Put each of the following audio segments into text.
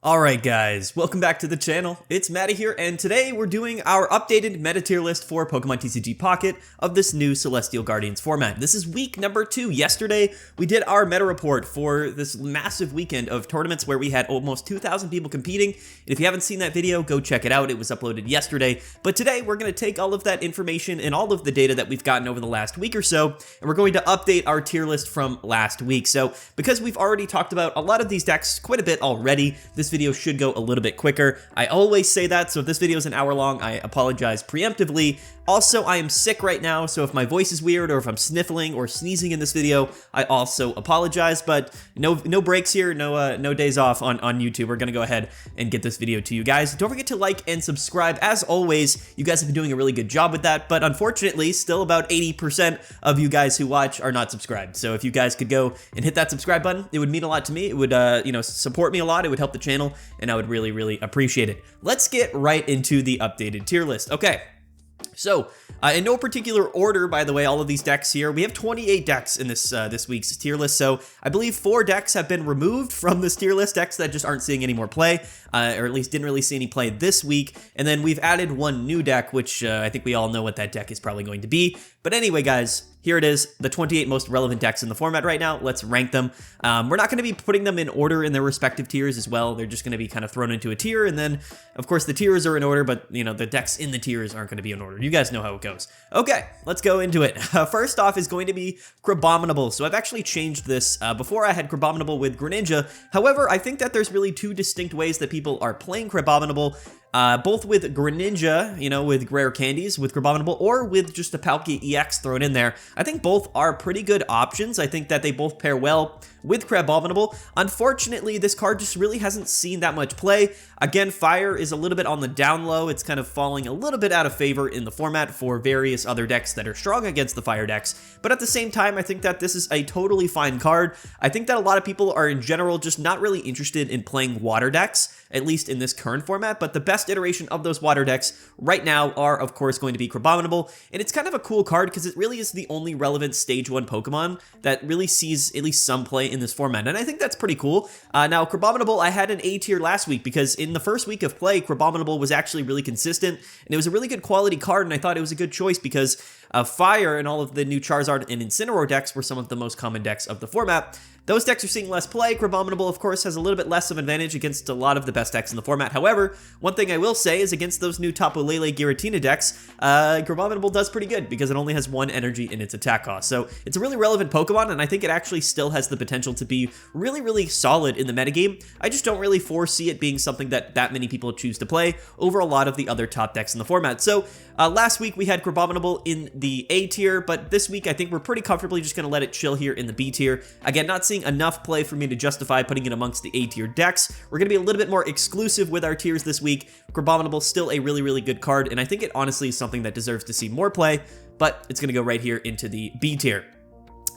Alright guys, welcome back to the channel. It's Matty here, and today we're doing our updated meta tier list for Pokemon TCG Pocket of this new Celestial Guardians format. This is week number 2. Yesterday, we did our meta report for this massive weekend of tournaments where we had almost 2,000 people competing. And if you haven't seen that video, go check it out. It was uploaded yesterday. But today, we're going to take all of that information and all of the data that we've gotten over the last week or so, and we're going to update our tier list from last week. So, because we've already talked about a lot of these decks quite a bit already, this video should go a little bit quicker. I always say that, so if this video is an hour long, I apologize preemptively. Also, I am sick right now, so if my voice is weird or if I'm sniffling or sneezing in this video, I also apologize, but no breaks here, no days off on YouTube. We're gonna go ahead and get this video to you guys. Don't forget to like and subscribe. As always, you guys have been doing a really good job with that, but unfortunately, still about 80% of you guys who watch are not subscribed. So if you guys could go and hit that subscribe button, it would mean a lot to me. It would, support me a lot. It would help the channel, and I would really, really appreciate it. Let's get right into the updated tier list. Okay. So, in no particular order, by the way, all of these decks here, we have 28 decks in this week's tier list, so I believe 4 decks have been removed from this tier list, decks that just aren't seeing any more play, or at least didn't really see any play this week, and then we've added one new deck, which I think we all know what that deck is probably going to be. But anyway, guys, here it is, the 28 most relevant decks in the format right now. Let's rank them. We're not going to be putting them in order in their respective tiers as well. They're just going to be kind of thrown into a tier, and then, of course, the tiers are in order, but, the decks in the tiers aren't going to be in order. You guys know how it goes. Okay, let's go into it. First off is going to be Crabominable. So I've actually changed this. Before I had Crabominable with Greninja. However, I think that there's really 2 distinct ways that people are playing Crabominable. Both with Greninja, with rare candies, with Crabominable, or with just a Palkia EX thrown in there. I think both are pretty good options. I think that they both pair well with Crabominable. Unfortunately, this card just really hasn't seen that much play. Again, Fire is a little bit on the down low. It's kind of falling a little bit out of favor in the format for various other decks that are strong against the Fire decks. But at the same time, I think that this is a totally fine card. I think that a lot of people are in general just not really interested in playing water decks, at least in this current format, but the best iteration of those water decks right now are, of course, going to be Crabominable, and it's kind of a cool card because it really is the only relevant Stage 1 Pokemon that really sees at least some play in this format, and I think that's pretty cool. Now, Crabominable, I had an A tier last week because in the first week of play, Crabominable was actually really consistent, and it was a really good quality card, and I thought it was a good choice because Fire and all of the new Charizard and Incineroar decks were some of the most common decks of the format. Those decks are seeing less play. Crabominable, of course, has a little bit less of an advantage against a lot of the best decks in the format. However, one thing I will say is against those new Tapu, Lele, Giratina decks, Crabominable does pretty good because it only has 1 energy in its attack cost. So it's a really relevant Pokemon, and I think it actually still has the potential to be really, really solid in the metagame. I just don't really foresee it being something that many people choose to play over a lot of the other top decks in the format. So last week we had Crabominable in the A tier, but this week I think we're pretty comfortably just going to let it chill here in the B tier. Again, not seeing enough play for me to justify putting it amongst the A tier decks. We're going to be a little bit more exclusive with our tiers this week. Crabominable still a really, really good card, and I think it honestly is something that deserves to see more play, but it's going to go right here into the B tier.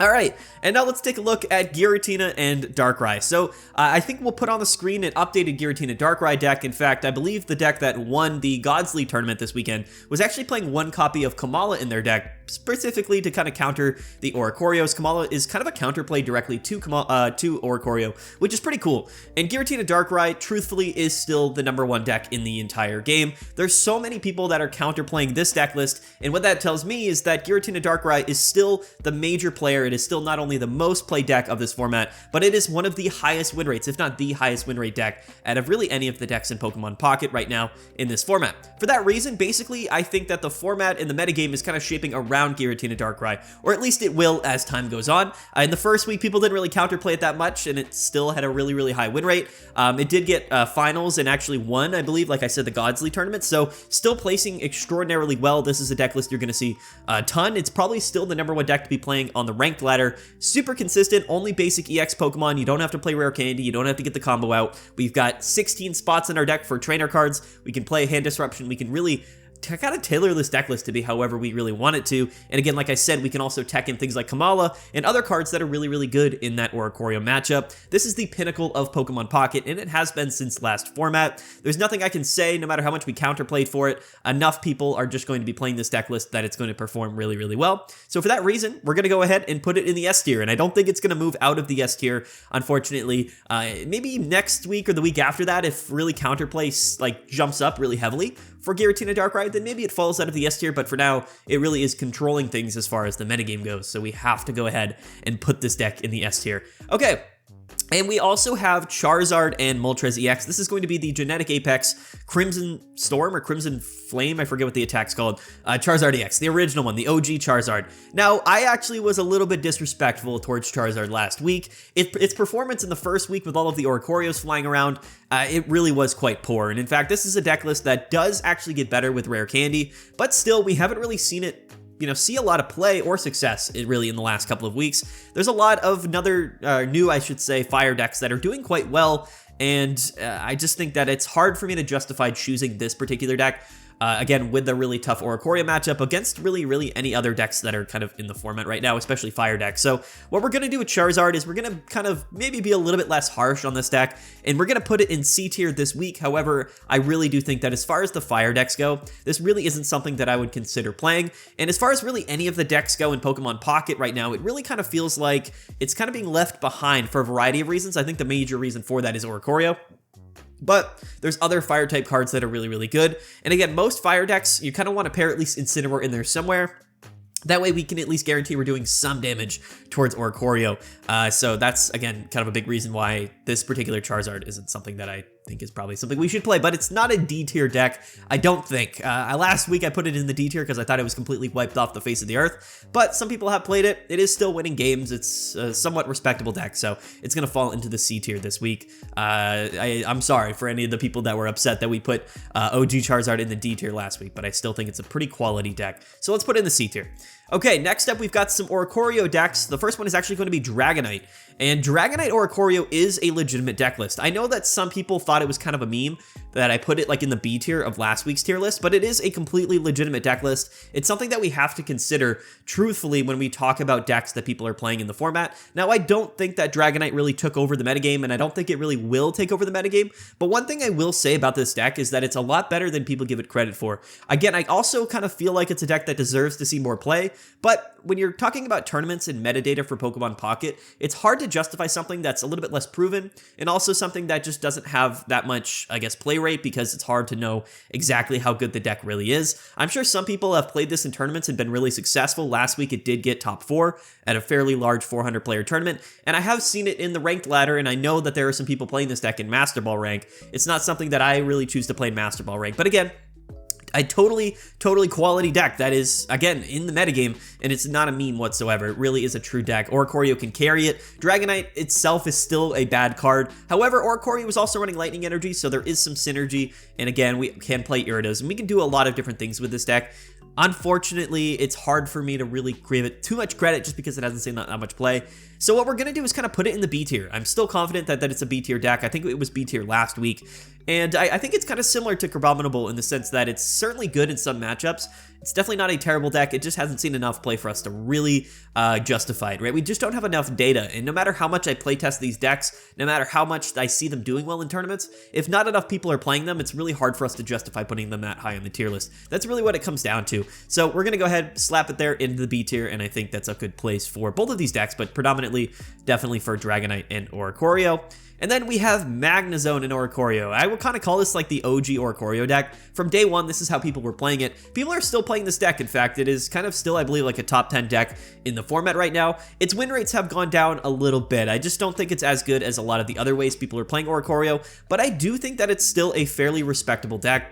Alright, and now let's take a look at Giratina and Darkrai. So, I think we'll put on the screen an updated Giratina Darkrai deck. In fact, I believe the deck that won the Gods League tournament this weekend was actually playing 1 copy of Kamala in their deck, specifically to kind of counter the Oricorios. Kamala is kind of a counterplay directly to Oricorio, which is pretty cool. And Giratina Darkrai, truthfully, is still the #1 deck in the entire game. There's so many people that are counterplaying this deck list, and what that tells me is that Giratina Darkrai is still the major player. It is still not only the most played deck of this format, but it is one of the highest win rates, if not the highest win rate deck out of really any of the decks in Pokemon Pocket right now in this format. For that reason, basically, I think that the format in the metagame is kind of shaping around Giratina Darkrai, or at least it will as time goes on. In the first week, people didn't really counterplay it that much, and it still had a really, really high win rate. It did get finals and actually won, I believe, like I said, the Gods League tournament, so still placing extraordinarily well. This is a deck list you're going to see a ton. It's probably still the #1 deck to be playing on the ranked ladder. Super consistent, only basic EX Pokemon. You don't have to play rare candy. You don't have to get the combo out. We've got 16 spots in our deck for trainer cards. We can play Hand Disruption. We can really kind of tailor this deck list to be however we really want it to. And again, like I said, we can also tech in things like Kamala and other cards that are really, really good in that Oricorio matchup. This is the pinnacle of Pokemon Pocket, and it has been since last format. There's nothing I can say, no matter how much we counterplayed for it. Enough people are just going to be playing this deck list that it's going to perform really, really well. So for that reason, we're going to go ahead and put it in the S tier, and I don't think it's going to move out of the S tier, unfortunately. Maybe next week or the week after that, if really counterplay like jumps up really heavily for Giratina Darkrai, then maybe it falls out of the S tier, but for now, it really is controlling things as far as the metagame goes, so we have to go ahead and put this deck in the S tier. Okay. And we also have Charizard and Moltres EX. This is going to be the Genetic Apex Crimson Storm or Crimson Flame. I forget what the attack's called. Charizard EX, the original one, the OG Charizard. Now, I actually was a little bit disrespectful towards Charizard last week. Its performance in the first week with all of the Oricorios flying around, it really was quite poor. And in fact, this is a deck list that does actually get better with Rare Candy, but still, we haven't really seen it see a lot of play or success really in the last couple of weeks. There's a lot of new, I should say, fire decks that are doing quite well, and I just think that it's hard for me to justify choosing this particular deck. Again, with the really tough Oricorio matchup against really any other decks that are kind of in the format right now, especially fire decks. So what we're going to do with Charizard is we're going to kind of maybe be a little bit less harsh on this deck, and we're going to put it in C tier this week. However, I really do think that as far as the fire decks go, this really isn't something that I would consider playing. And as far as really any of the decks go in Pokemon Pocket right now, it really kind of feels like it's kind of being left behind for a variety of reasons. I think the major reason for that is Oricorio. But there's other fire type cards that are really, really good. And again, most fire decks, you kind of want to pair at least Incineroar in there somewhere. That way we can at least guarantee we're doing some damage towards Oricorio. So that's, again, kind of a big reason why this particular Charizard isn't something that I think is probably something we should play, but it's not a D tier deck, I don't think. Last week I put it in the D tier because I thought it was completely wiped off the face of the earth, but some people have played it. It is still winning games. It's a somewhat respectable deck, so it's going to fall into the C tier this week. I'm sorry for any of the people that were upset that we put OG Charizard in the D tier last week, but I still think it's a pretty quality deck. So let's put it in the C tier. Okay, next up we've got some Oricorio decks. The first one is actually going to be Dragonite. And Dragonite Oricorio is a legitimate deck list. I know that some people thought it was kind of a meme that I put it like in the B tier of last week's tier list, but it is a completely legitimate deck list. It's something that we have to consider truthfully when we talk about decks that people are playing in the format. Now, I don't think that Dragonite really took over the metagame, and I don't think it really will take over the metagame, but one thing I will say about this deck is that it's a lot better than people give it credit for. Again, I also kind of feel like it's a deck that deserves to see more play, but when you're talking about tournaments and metadata for Pokemon Pocket, it's hard to justify something that's a little bit less proven, and also something that just doesn't have that much, I guess, play rate, because it's hard to know exactly how good the deck really is. I'm sure some people have played this in tournaments and been really successful. Last week it did get top 4 at a fairly large 400 player tournament, and I have seen it in the ranked ladder, and I know that there are some people playing this deck in Master Ball rank. It's not something that I really choose to play in Master Ball rank, but again, a totally quality deck that is, again, in the metagame, and it's not a meme whatsoever. It really is a true deck. Oricorio can carry it. Dragonite itself is still a bad card. However, Oricorio was also running Lightning Energy, so there is some synergy, and again, we can play Iridas, and we can do a lot of different things with this deck. Unfortunately, it's hard for me to really give it too much credit just because it hasn't seen that much play. So what we're going to do is kind of put it in the B tier. I'm still confident that it's a B tier deck. I think it was B tier last week. And I think it's kind of similar to Crabominable in the sense that it's certainly good in some matchups. It's definitely not a terrible deck. It just hasn't seen enough play for us to really justify it, right? We just don't have enough data. And no matter how much I playtest these decks, no matter how much I see them doing well in tournaments, if not enough people are playing them, it's really hard for us to justify putting them that high on the tier list. That's really what it comes down to. So we're going to go ahead, slap it there into the B tier, and I think that's a good place for both of these decks, but predominantly, definitely for Dragonite and Oricorio. And then we have Magnezone and Oricorio. I would kind of call this like the OG Oricorio deck. From day one, this is how people were playing it. People are still playing this deck. In fact, it is kind of still, I believe, like a top 10 deck in the format right now. Its win rates have gone down a little bit. I just don't think it's as good as a lot of the other ways people are playing Oricorio, but I do think that it's still a fairly respectable deck.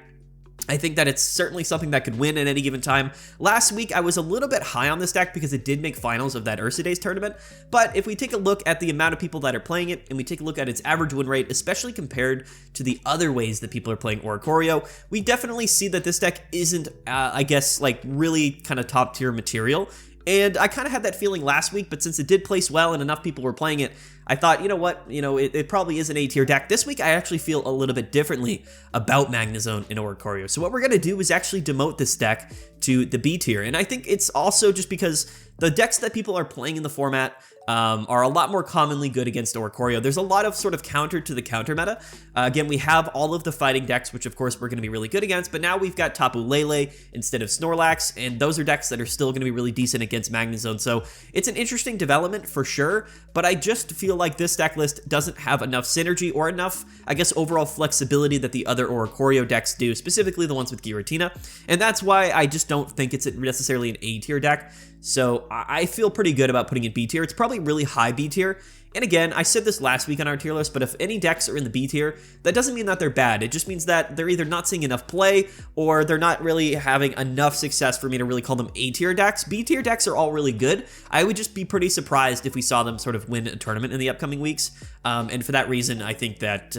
I think that it's certainly something that could win at any given time. Last week, I was a little bit high on this deck because it did make finals of that Ursa Days tournament, but if we take a look at the amount of people that are playing it, and we take a look at its average win rate, especially compared to the other ways that people are playing Oricorio, we definitely see that this deck isn't, I guess, like really kind of top tier material. And I kind of had that feeling last week, but since it did place well and enough people were playing it, I thought, you know what, it probably is an A tier deck. This week, I actually feel a little bit differently about Magnezone and Oricorio. So what we're going to do is actually demote this deck to the B tier. And I think it's also just because the decks that people are playing in the format are a lot more commonly good against Oricorio. There's a lot of sort of counter to the counter meta. Again, we have all of the fighting decks, which of course we're going to be really good against, but now we've got Tapu Lele instead of Snorlax, and those are decks that are still going to be really decent against Magnezone. So it's an interesting development for sure, but I just feel like this deck list doesn't have enough synergy or enough, I guess, overall flexibility that the other Oricorio decks do, specifically the ones with Giratina, and that's why I just don't think it's necessarily an A tier deck. So I feel pretty good about putting it B tier. It's probably really high B tier. And again, I said this last week on our tier list, but if any decks are in the B tier, that doesn't mean that they're bad. It just means that they're either not seeing enough play or they're not really having enough success for me to really call them A tier decks. B tier decks are all really good. I would just be pretty surprised if we saw them sort of win a tournament in the upcoming weeks. And for that reason, I think that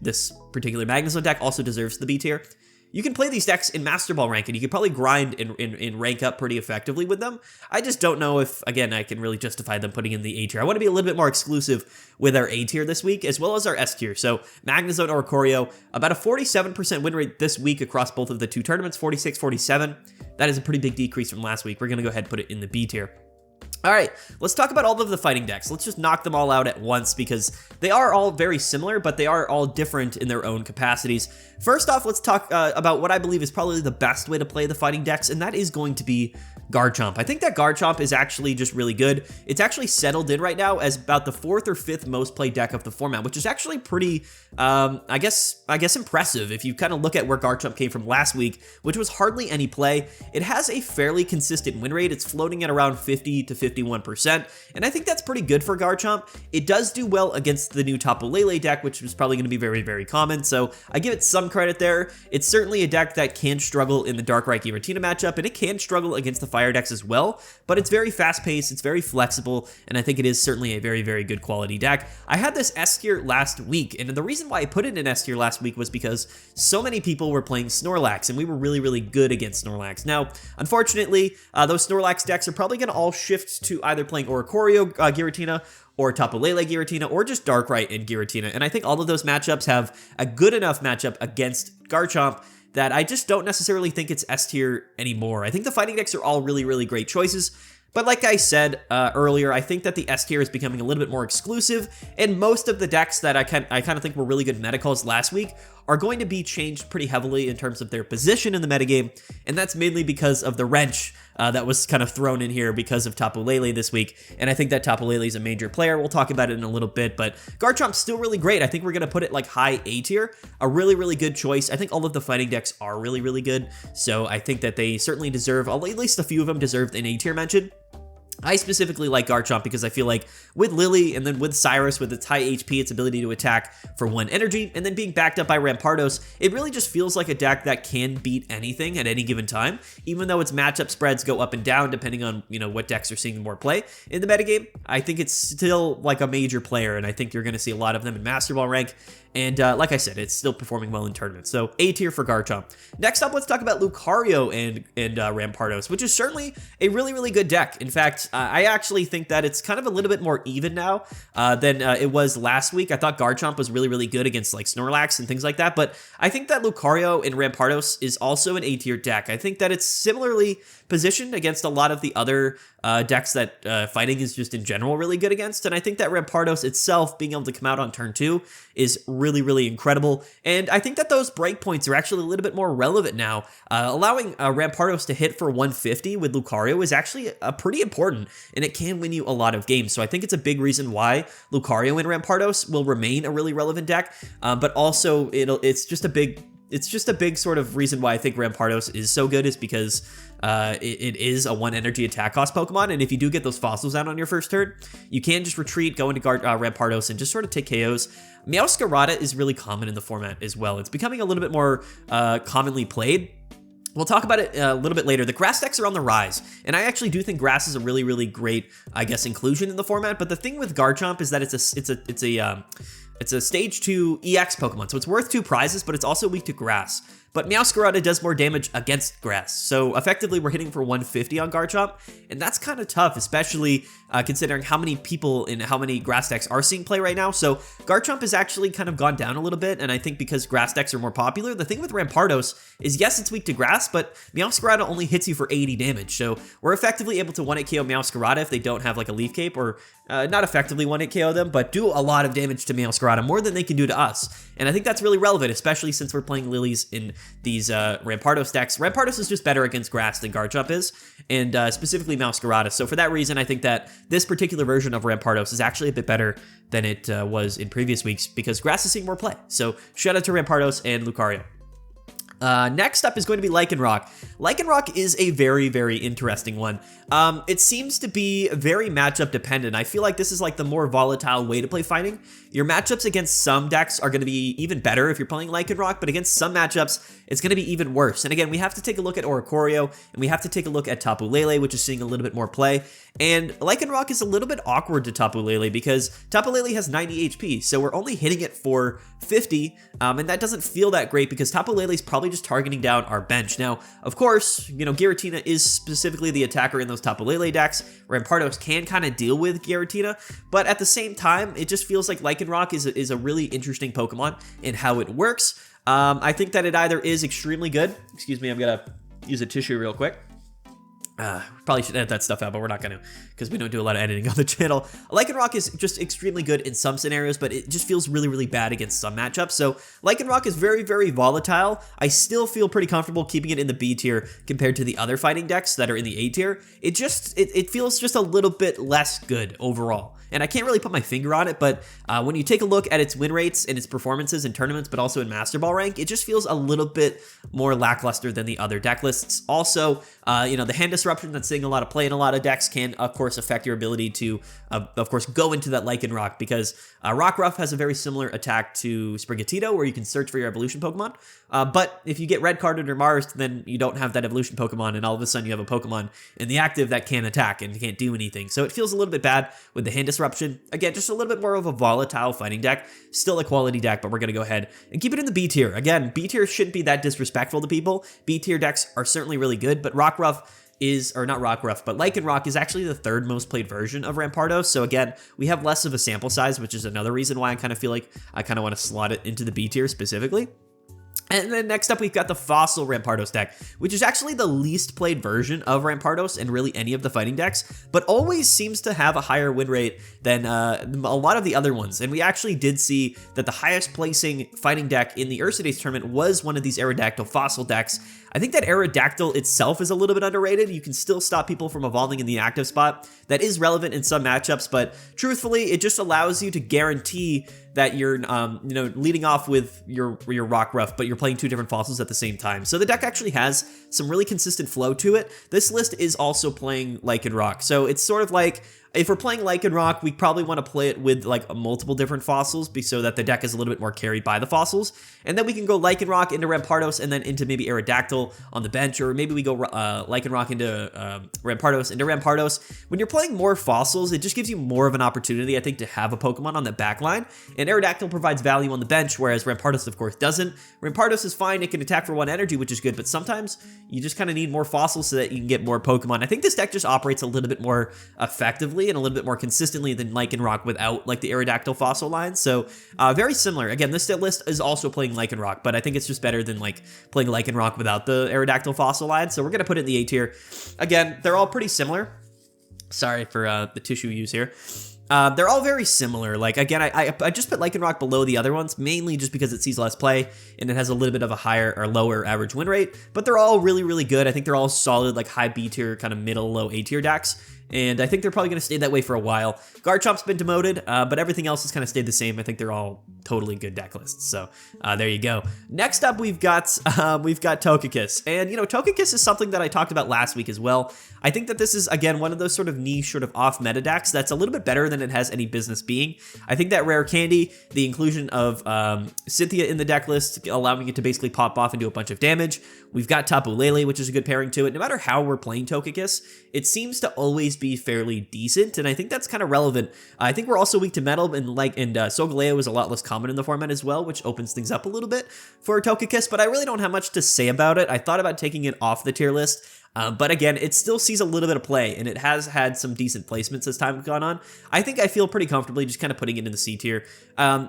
this particular Magnezone deck also deserves the B tier. You can play these decks in Master Ball rank, and you can probably grind and rank up pretty effectively with them. I just don't know if, again, I can really justify them putting in the A tier. I want to be a little bit more exclusive with our A tier this week, as well as our S tier. So Magnezone Oricorio, about a 47% win rate this week across both of the two tournaments, 46, 47. That is a pretty big decrease from last week. We're going to go ahead and put it in the B tier. All right, let's talk about all of the fighting decks. Let's just knock them all out at once because they are all very similar, but they are all different in their own capacities. First off, let's talk about what I believe is probably the best way to play the fighting decks, and that is going to be Garchomp. I think that Garchomp is actually just really good. It's actually settled in right now as about the 4th or 5th most played deck of the format, which is actually pretty, I guess impressive if you kind of look at where Garchomp came from last week, which was hardly any play. It has a fairly consistent win rate. It's floating at around 50 to 51%, and I think that's pretty good for Garchomp. It does do well against the new Tapu Lele deck, which is probably going to be very, very common, so I give it some credit there. It's certainly a deck that can struggle in the Darkrai Giratina matchup, and it can struggle against the fire decks as well, but it's very fast-paced, it's very flexible, and I think it is certainly a very, very good quality deck. I had this S tier last week, and the reason why I put it in S tier last week was because so many people were playing Snorlax, and we were really, really good against Snorlax. Now, unfortunately, those Snorlax decks are probably going to all shift to either playing Oricorio Giratina or Tapu Lele Giratina, or just Darkrai and Giratina, and I think all of those matchups have a good enough matchup against Garchomp that I just don't necessarily think it's S tier anymore. I think the fighting decks are all really, really great choices, but like I said earlier, I think that the S tier is becoming a little bit more exclusive, and most of the decks that I kind of think were really good meta calls last week are going to be changed pretty heavily in terms of their position in the metagame, and that's mainly because of the wrench that was kind of thrown in here because of Tapu Lele this week, and I think that Tapu Lele is a major player. We'll talk about it in a little bit, but Garchomp's still really great. I think we're going to put it like high A tier, a really, really good choice. I think all of the fighting decks are really, really good, so I think that they certainly deserve, at least a few of them deserve an A tier mention. I specifically like Garchomp because I feel like with Lily and then with Cyrus, with its high HP, its ability to attack for 1 energy, and then being backed up by Rampardos, it really just feels like a deck that can beat anything at any given time, even though its matchup spreads go up and down depending on, what decks are seeing more play in the metagame. I think it's still like a major player, and I think you're going to see a lot of them in Master Ball rank. And like I said, it's still performing well in tournaments. So A tier for Garchomp. Next up, let's talk about Lucario and Rampardos, which is certainly a really, really good deck. In fact, I actually think that it's kind of a little bit more even now than it was last week. I thought Garchomp was really, really good against like Snorlax and things like that, but I think that Lucario and Rampardos is also an A tier deck. I think that it's similarly positioned against a lot of the other decks that fighting is just in general really good against, and I think that Rampardos itself being able to come out on turn 2 is really, really incredible, and I think that those breakpoints are actually a little bit more relevant now. Allowing Rampardos to hit for 150 with Lucario is actually pretty important, and it can win you a lot of games, so I think it's a big reason why Lucario and Rampardos will remain a really relevant deck, but also it's just a big sort of reason why I think Rampardos is so good is because it is a 1 energy attack cost Pokemon, and if you do get those fossils out on your first turn, you can just retreat, go into Rampardos, and just sort of take KOs. Meowscarada is really common in the format as well. It's becoming a little bit more commonly played. We'll talk about it a little bit later. The grass decks are on the rise, and I actually do think grass is a really, really great, I guess, inclusion in the format, but the thing with Garchomp is that it's It's a stage 2 EX Pokemon, so it's worth 2 prizes, but it's also weak to grass. But Meowscarada does more damage against grass, so effectively we're hitting for 150 on Garchomp, and that's kind of tough, especially considering how many people in how many grass decks are seeing play right now. So Garchomp has actually kind of gone down a little bit, and I think because grass decks are more popular. The thing with Rampardos is, yes, it's weak to grass, but Meowscarada only hits you for 80 damage, so we're effectively able to 1-hit KO Meowscarada if they don't have like a Leaf Cape, or not effectively 1-hit KO them, but do a lot of damage to Meowscarada, more than they can do to us. And I think that's really relevant, especially since we're playing Lilies in these Rampardos decks. Rampardos is just better against grass than Garchomp is, and specifically Meowscarada. So for that reason, I think that this particular version of Rampardos is actually a bit better than it was in previous weeks, because grass is seeing more play. So shout out to Rampardos and Lucario. Next up is going to be Lycanroc. Lycanroc is a very, very interesting one. It seems to be very matchup dependent. I feel like this is like the more volatile way to play fighting. Your matchups against some decks are going to be even better if you're playing Lycanroc, but against some matchups, it's going to be even worse. And again, we have to take a look at Oricorio, and we have to take a look at Tapu Lele, which is seeing a little bit more play. And Lycanroc is a little bit awkward to Tapu Lele because Tapu Lele has 90 HP, so we're only hitting it for 50, and that doesn't feel that great because Tapu Lele is probably just targeting down our bench. Now, of course, you know, Giratina is specifically the attacker in those Tapu Lele decks. Rampardos can kind of deal with Giratina, but at the same time, it just feels like Lycanroc is a really interesting Pokemon in how it works. I think that it either is extremely good. Excuse me, I'm gonna use a tissue real quick. Probably should edit that stuff out, but we're not going to, because we don't do a lot of editing on the channel. Lycanroc is just extremely good in some scenarios, but it just feels really, really bad against some matchups. So Lycanroc is very, very volatile. I still feel pretty comfortable keeping it in the B tier compared to the other fighting decks that are in the A tier. It feels just a little bit less good overall. And I can't really put my finger on it, but when you take a look at its win rates and its performances in tournaments, but also in Master Ball rank, it just feels a little bit more lackluster than the other deck lists. Also, you know, the hand disruption that's seeing a lot of play in a lot of decks can, of course, affect your ability to, of course, go into that Lycanroc, because Rockruff has a very similar attack to Sprigatito, where you can search for your evolution Pokemon. But if you get red carded or Mars, then you don't have that evolution Pokemon, and all of a sudden you have a Pokemon in the active that can attack and can't do anything. So it feels a little bit bad with the hand disruption. Again, just a little bit more of a volatile fighting deck. Still a quality deck, but we're going to go ahead and keep it in the B tier. Again, B tier shouldn't be that disrespectful to people. B tier decks are certainly really good, but Rockruff is, or not Rockruff, but Lycanroc is actually the third most played version of Rampardos. So again, we have less of a sample size, which is another reason why I kind of feel like I kind of want to slot it into the B tier specifically. And then next up, we've got the Fossil Rampardos deck, which is actually the least played version of Rampardos in really any of the fighting decks, but always seems to have a higher win rate than a lot of the other ones. And we actually did see that the highest placing fighting deck in the Ursa Days tournament was one of these Aerodactyl Fossil decks. I think that Aerodactyl itself is a little bit underrated. You can still stop people from evolving in the active spot. That is relevant in some matchups, but truthfully, it just allows you to guarantee that you're, you know, leading off with your Rockruff, but you're playing two different fossils at the same time. So the deck actually has some really consistent flow to it. This list is also playing Lycanroc, so it's sort of like, if we're playing Lycanroc, we probably want to play it with like multiple different fossils so that the deck is a little bit more carried by the fossils. And then we can go Lycanroc into Rampardos and then into maybe Aerodactyl on the bench, or maybe we go Lycanroc into Rampardos into Rampardos. When you're playing more fossils, it just gives you more of an opportunity, I think, to have a Pokemon on the back line. And Aerodactyl provides value on the bench, whereas Rampardos, of course, doesn't. Rampardos is fine, it can attack for 1 energy, which is good, but sometimes you just kind of need more fossils so that you can get more Pokemon. I think this deck just operates a little bit more effectively and a little bit more consistently than Lycanroc without like the Aerodactyl fossil line. So very similar. Again, this list is also playing Lycanroc, but I think it's just better than like playing Lycanroc without the Aerodactyl fossil line. So we're going to put it in the A tier. Again, they're all pretty similar. Sorry for the tissue use here. They're all very similar. Like, again, I just put Lycanroc below the other ones, mainly just because it sees less play and it has a little bit of a higher or lower average win rate, but they're all really, really good. I think they're all solid, like high B tier, kind of middle, low A tier decks. And I think they're probably going to stay that way for a while. Garchomp's been demoted, but everything else has kind of stayed the same. I think they're all totally good deck lists. So there you go. Next up, we've got Togekiss. And, you know, Togekiss is something that I talked about last week as well. I think that this is, again, one of those sort of niche, sort of off-meta decks that's a little bit better than it has any business being. I think that Rare Candy, the inclusion of Cynthia in the deck list, allowing it to basically pop off and do a bunch of damage. We've got Tapu Lele, which is a good pairing to it. No matter how we're playing Togekiss, it seems to always be fairly decent, and I think that's kind of relevant. I think we're also weak to Metal, and Solgaleo is a lot less common in the format as well, which opens things up a little bit for Togekiss, but I really don't have much to say about it. I thought about taking it off the tier list, but again, it still sees a little bit of play, and it has had some decent placements as time has gone on. I think I feel pretty comfortably just kind of putting it in the C tier.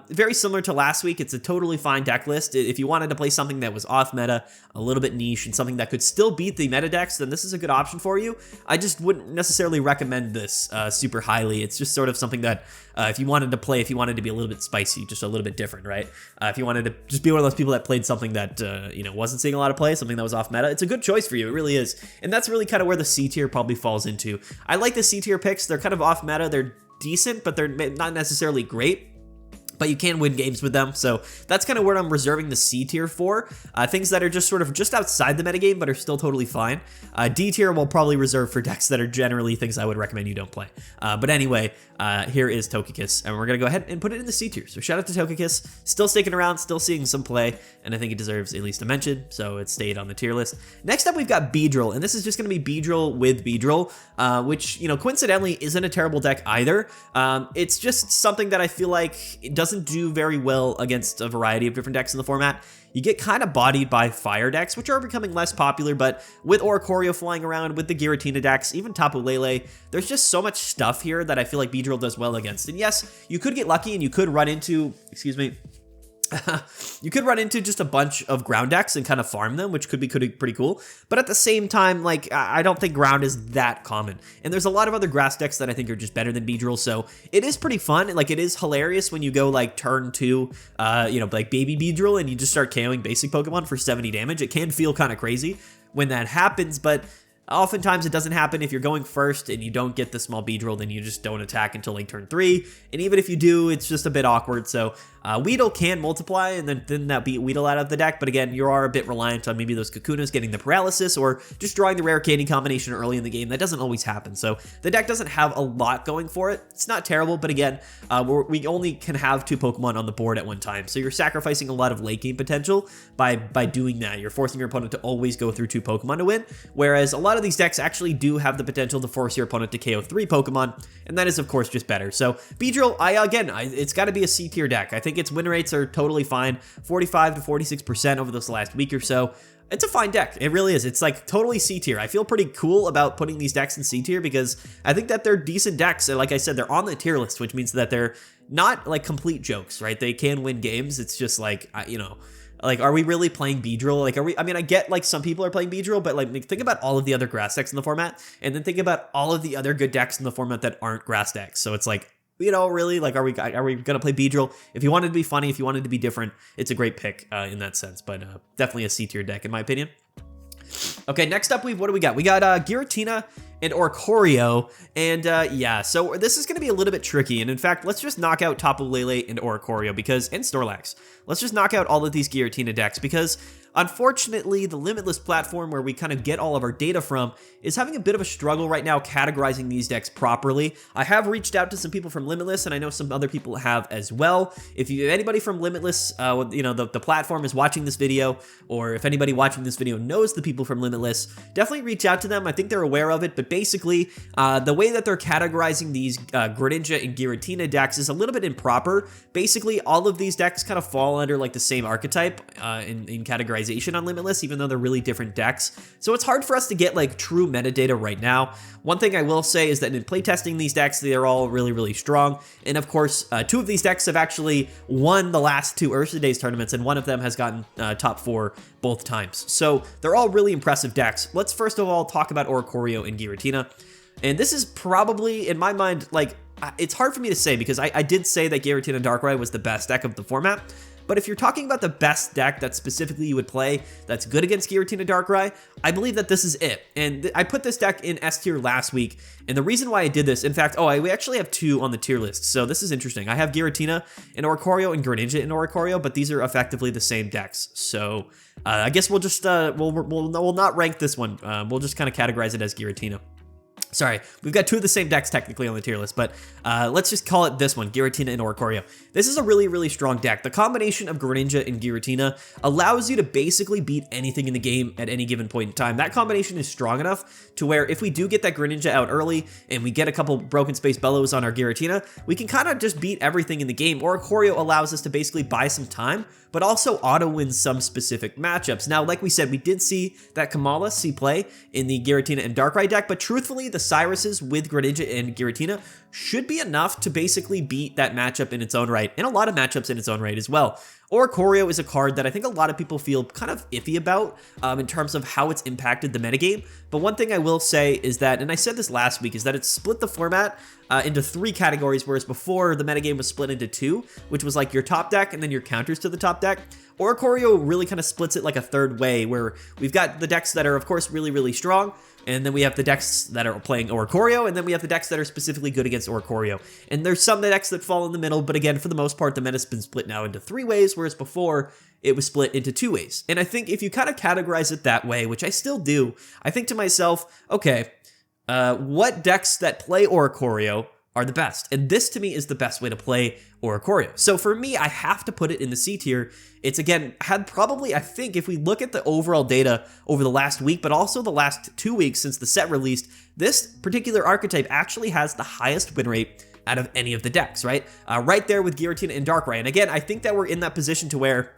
Very similar to last week, it's a totally fine deck list. If you wanted to play something that was off meta, a little bit niche, and something that could still beat the meta decks, then this is a good option for you. I just wouldn't necessarily recommend this super highly. It's just sort of something that if you wanted to play, if you wanted to be a little bit spicy, just a little bit different, right? If you wanted to just be one of those people that played something that, wasn't seeing a lot of play, something that was off meta, it's a good choice for you. It really is. And that's really kind of where the C tier probably falls into. I like the C tier picks. They're kind of off meta. They're decent, but they're not necessarily great. But you can win games with them, so that's kind of where I'm reserving the C tier for. Things that are just sort of just outside the metagame, but are still totally fine. D tier will probably reserve for decks that are generally things I would recommend you don't play. But anyway, here is Togekiss, and we're going to go ahead and put it in the C tier. So shout out to Togekiss, still sticking around, still seeing some play, and I think it deserves at least a mention, so it stayed on the tier list. Next up, we've got Beedrill, and this is just going to be Beedrill with Beedrill, which, coincidentally isn't a terrible deck either. It's just something that I feel like it doesn't do very well against a variety of different decks in the format. You get kind of bodied by fire decks, which are becoming less popular, but with Oricorio flying around, with the Giratina decks, even Tapu Lele, there's just so much stuff here that I feel like Beedrill does well against. And yes, you could get lucky and you could run into, you could run into just a bunch of ground decks and kind of farm them, which could be pretty cool. But at the same time, like, I don't think ground is that common. And there's a lot of other grass decks that I think are just better than Beedrill, so it is pretty fun. Like, it is hilarious when you go, like, turn 2, like baby Beedrill, and you just start KOing basic Pokemon for 70 damage. It can feel kind of crazy when that happens, but oftentimes it doesn't happen. If you're going first and you don't get the small Beedrill, then you just don't attack until like turn 3. And even if you do, it's just a bit awkward. So Weedle can multiply and then that beat Weedle out of the deck. But again, you are a bit reliant on maybe those Kakunas getting the paralysis or just drawing the rare candy combination early in the game. That doesn't always happen. So the deck doesn't have a lot going for it. It's not terrible, but again, we only can have 2 Pokemon on the board at one time. So you're sacrificing a lot of late game potential by doing that. You're forcing your opponent to always go through 2 Pokemon to win. Whereas a lot of these decks actually do have the potential to force your opponent to KO 3 Pokemon, and that is of course just better. So Beedrill, it's got to be a C tier deck. I think its win rates are totally fine, 45 to 46% over this last week or so. It's a fine deck. It really is. It's like totally C tier. I feel pretty cool about putting these decks in C tier because I think that they're decent decks. And like I said, they're on the tier list, which means that they're not like complete jokes, right? They can win games. It's just like, like, are we really playing Beedrill? Like, I get like some people are playing Beedrill, but like think about all of the other grass decks in the format and then think about all of the other good decks in the format that aren't grass decks. So it's like, really, like, are we gonna play Beedrill? If you wanted to be funny, if you wanted to be different, it's a great pick in that sense, but definitely a C tier deck in my opinion. Okay, next up, what do we got? We got Giratina and Oricorio, and yeah, so this is going to be a little bit tricky, and in fact, let's just knock out Tapu Lele and Oricorio, and Snorlax. Let's just knock out all of these Giratina decks, because unfortunately, the Limitless platform where we kind of get all of our data from is having a bit of a struggle right now categorizing these decks properly. I have reached out to some people from Limitless, and I know some other people have as well. If anybody from Limitless, the platform is watching this video, or if anybody watching this video knows the people from Limitless, definitely reach out to them. I think they're aware of it, but basically, the way that they're categorizing these Greninja and Giratina decks is a little bit improper. Basically, all of these decks kind of fall under like the same archetype in categorization on Limitless, even though they're really different decks. So it's hard for us to get like true metadata right now. One thing I will say is that in playtesting these decks, they're all really, really strong. And of course, 2 of these decks have actually won the last 2 Ursa Days tournaments, and one of them has gotten top 4 both times. So they're all really impressive decks. Let's first of all talk about Oricorio and Giratina. And this is probably, in my mind, like, it's hard for me to say because I did say that Giratina Darkrai was the best deck of the format. But if you're talking about the best deck that specifically you would play that's good against Giratina Darkrai, I believe that this is it. And I put this deck in S tier last week, and the reason why I did this, in fact, we actually have 2 on the tier list, so this is interesting. I have Giratina and Oricorio and Greninja and Oricorio, but these are effectively the same decks. So I guess we'll just we'll not rank this one. We'll just kind of categorize it as Giratina. Sorry, we've got two of the same decks technically on the tier list, but let's just call it this one, Giratina and Oricorio. This is a really, really strong deck. The combination of Greninja and Giratina allows you to basically beat anything in the game at any given point in time. That combination is strong enough to where if we do get that Greninja out early and we get a couple Broken Space Bellows on our Giratina, we can kind of just beat everything in the game. Oricorio allows us to basically buy some time, but also auto-win some specific matchups. Now, like we said, we did see that Kamala see play in the Giratina and Darkrai deck, but truthfully, the Cyruses with Greninja and Giratina should be enough to basically beat that matchup in its own right, and a lot of matchups in its own right as well. Oricorio is a card that I think a lot of people feel kind of iffy about in terms of how it's impacted the metagame, but one thing I will say is that, and I said this last week, is that it's split the format into 3 categories, whereas before the metagame was split into 2, which was like your top deck and then your counters to the top deck. Oricorio really kind of splits it like a third way, where we've got the decks that are, of course, really, really strong, and then we have the decks that are playing Oricorio, and then we have the decks that are specifically good against Oricorio. And there's some decks that fall in the middle, but again, for the most part, the meta's been split now into 3 ways, whereas before, it was split into 2 ways. And I think if you kind of categorize it that way, which I still do, I think to myself, okay, what decks that play Oricorio are the best? And this, to me, is the best way to play Oricorio. So for me, I have to put it in the C tier. It's, again, had probably, I think, if we look at the overall data over the last week, but also the last 2 weeks since the set released, this particular archetype actually has the highest win rate out of any of the decks, right? Right there with Giratina and Darkrai. And again, I think that we're in that position to where,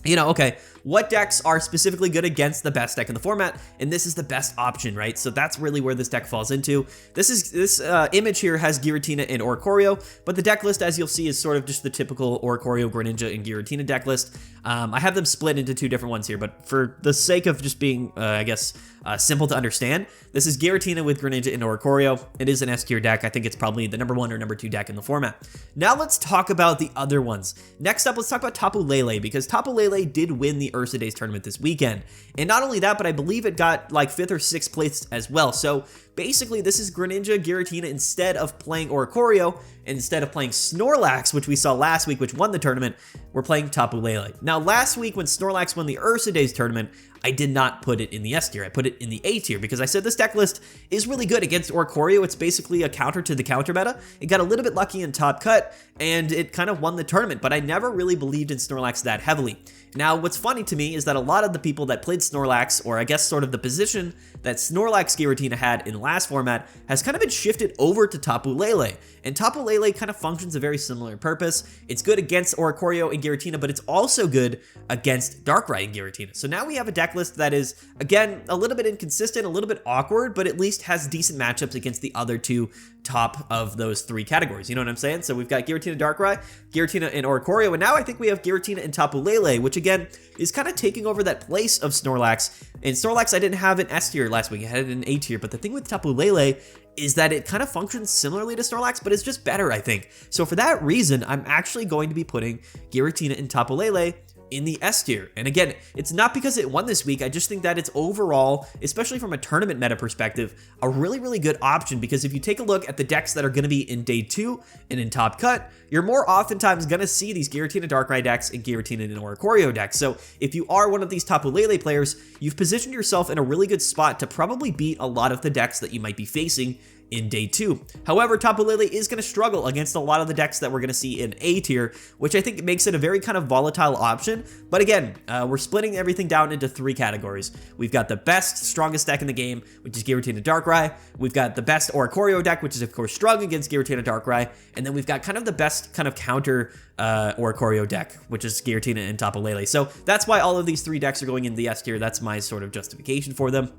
you know, okay, what decks are specifically good against the best deck in the format? And this is the best option, right? So that's really where this deck falls into. This image here has Giratina and Oricorio, but the deck list, as you'll see, is sort of just the typical Oricorio, Greninja, and Giratina deck list. I have them split into 2 different ones here, but for the sake of just being, I guess, simple to understand, this is Giratina with Greninja and Oricorio. It is an S tier deck. I think it's probably the number 1 or number 2 deck in the format. Now let's talk about the other ones. Next up, let's talk about Tapu Lele, because Tapu Lele did win the Ursa Days tournament this weekend. And not only that, but I believe it got like 5th or 6th place as well. So basically, this is Greninja, Giratina, instead of playing Oricorio, instead of playing Snorlax, which we saw last week, which won the tournament, we're playing Tapu Lele. Now, last week when Snorlax won the Ursa Days tournament, I did not put it in the S tier. I put it in the A tier because I said this deck list is really good against Oricorio. It's basically a counter to the counter meta. It got a little bit lucky in top cut, and it kind of won the tournament, but I never really believed in Snorlax that heavily. Now, what's funny to me is that a lot of the people that played Snorlax, or I guess sort of the position that Snorlax Giratina had in the last format, has kind of been shifted over to Tapu Lele. And Tapu Lele kind of functions a very similar purpose. It's good against Oricorio and Giratina, but it's also good against Darkrai and Giratina. So now we have a deck list that is, again, a little bit inconsistent, a little bit awkward, but at least has decent matchups against the other 2 top of those 3 categories. You know what I'm saying? So we've got Giratina, Darkrai, Giratina, and Oricorio, and now I think we have Giratina and Tapu Lele, which again is kind of taking over that place of Snorlax. And Snorlax I didn't have in S tier last week, I had it in A tier, but the thing with Tapu Lele is that it kind of functions similarly to Snorlax, but it's just better, I think. So for that reason, I'm actually going to be putting Giratina and Tapu Lele in the S tier. And again, it's not because it won this week. I just think that it's overall, especially from a tournament meta perspective, a really, really good option, because if you take a look at the decks that are going to be in day 2 and in top cut, you're more oftentimes going to see these Giratina Darkrai decks and Giratina and Oricorio decks. So if you are one of these Tapu Lele players, you've positioned yourself in a really good spot to probably beat a lot of the decks that you might be facing in day 2. However, Tapu Lele is going to struggle against a lot of the decks that we're going to see in A tier, which I think makes it a very kind of volatile option. But again, we're splitting everything down into 3 categories. We've got the best, strongest deck in the game, which is Giratina Darkrai. We've got the best Oricorio deck, which is of course strong against Giratina Darkrai. And then we've got kind of the best kind of counter Oricorio deck, which is Giratina and Tapu Lele. So that's why all of these 3 decks are going in the S tier. That's my sort of justification for them.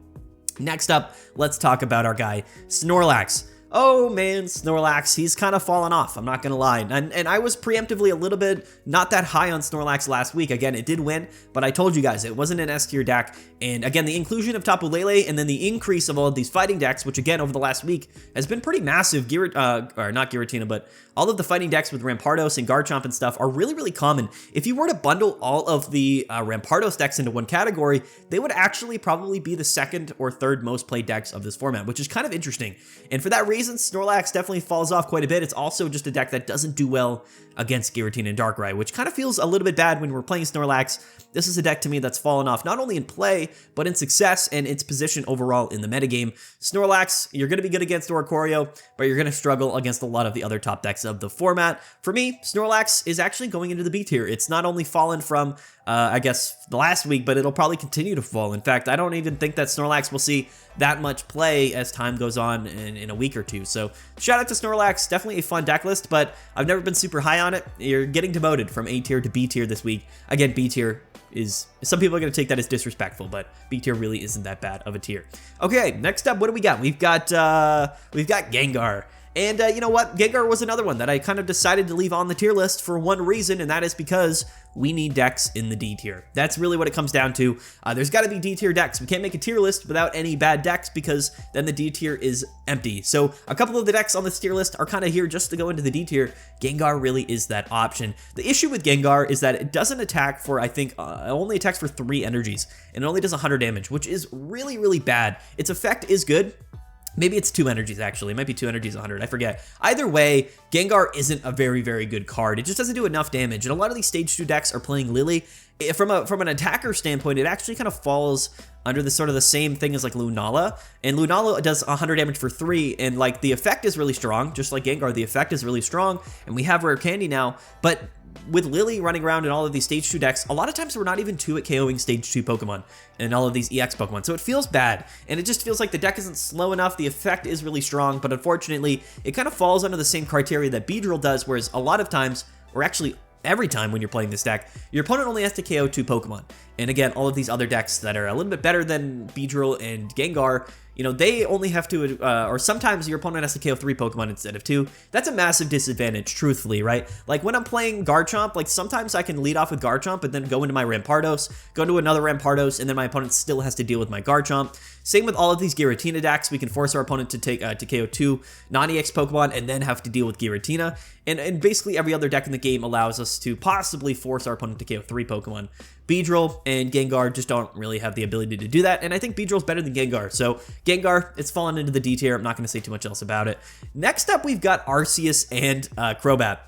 Next up, let's talk about our guy, Snorlax. Oh man, Snorlax, he's kind of fallen off, I'm not gonna lie. And I was preemptively a little bit not that high on Snorlax last week. Again, it did win, but I told you guys, it wasn't an S tier deck. And again, the inclusion of Tapu Lele and then the increase of all of these fighting decks, which again, over the last week, has been pretty massive. Or not Giratina, but all of the fighting decks with Rampardos and Garchomp and stuff are really, really common. If you were to bundle all of the Rampardos decks into one category, they would actually probably be the 2nd or 3rd most played decks of this format, which is kind of interesting. And for that reason, reason, Snorlax definitely falls off quite a bit. It's also just a deck that doesn't do well against Giratina and Darkrai, which kind of feels a little bit bad when we're playing Snorlax. This is a deck to me that's fallen off not only in play, but in success and its position overall in the metagame. Snorlax, you're going to be good against Oricorio, but you're going to struggle against a lot of the other top decks of the format. For me, Snorlax is actually going into the B tier. It's not only fallen from, I guess, the last week, but it'll probably continue to fall. In fact, I don't even think that Snorlax will see that much play as time goes on in a week or two. So shout out to Snorlax, definitely a fun deck list, but I've never been super high on it. You're getting demoted from A tier to B tier this week. Again, B tier is, some people are going to take that as disrespectful, but B tier really isn't that bad of a tier. Okay, next up, what do we got? We've got Gengar. And you know what? Gengar was another one that I kind of decided to leave on the tier list for one reason, and that is because we need decks in the D tier. That's really what it comes down to. There's got to be D tier decks. We can't make a tier list without any bad decks because then the D tier is empty. So a couple of the decks on this tier list are kind of here just to go into the D tier. Gengar really is that option. The issue with Gengar is that it doesn't attack for, I think, it only attacks for 3 energies, and it only does 100 damage, which is really, really bad. Its effect is good. Maybe it's 2 energies, actually. It might be 2 energies, 100. I forget. Either way, Gengar isn't a very, very good card. It just doesn't do enough damage. And a lot of these Stage 2 decks are playing Lele. From an attacker standpoint, it actually kind of falls under the sort of the same thing as like Lunala. And Lunala does 100 damage for 3. And like the effect is really strong. Just like Gengar, the effect is really strong. And we have Rare Candy now. But with Lele running around in all of these Stage 2 decks, a lot of times we're not even 2 at KOing Stage 2 Pokemon and all of these EX Pokemon, so it feels bad, and it just feels like the deck isn't slow enough. The effect is really strong, but unfortunately, it kind of falls under the same criteria that Beedrill does, whereas a lot of times, or actually every time when you're playing this deck, your opponent only has to KO 2 Pokemon. And again, all of these other decks that are a little bit better than Beedrill and Gengar, you know, they only have to, or sometimes your opponent has to KO 3 Pokemon instead of 2. That's a massive disadvantage, truthfully, right? Like when I'm playing Garchomp, like sometimes I can lead off with Garchomp and then go into my Rampardos, go into another Rampardos, and then my opponent still has to deal with my Garchomp. Same with all of these Giratina decks. We can force our opponent to take to KO 2 non-EX Pokemon and then have to deal with Giratina. And basically every other deck in the game allows us to possibly force our opponent to KO 3 Pokemon. Beedrill and Gengar just don't really have the ability to do that, and I think Beedrill's better than Gengar. So Gengar, it's fallen into the D tier. I'm not going to say too much else about it. Next up, we've got Arceus and Crobat.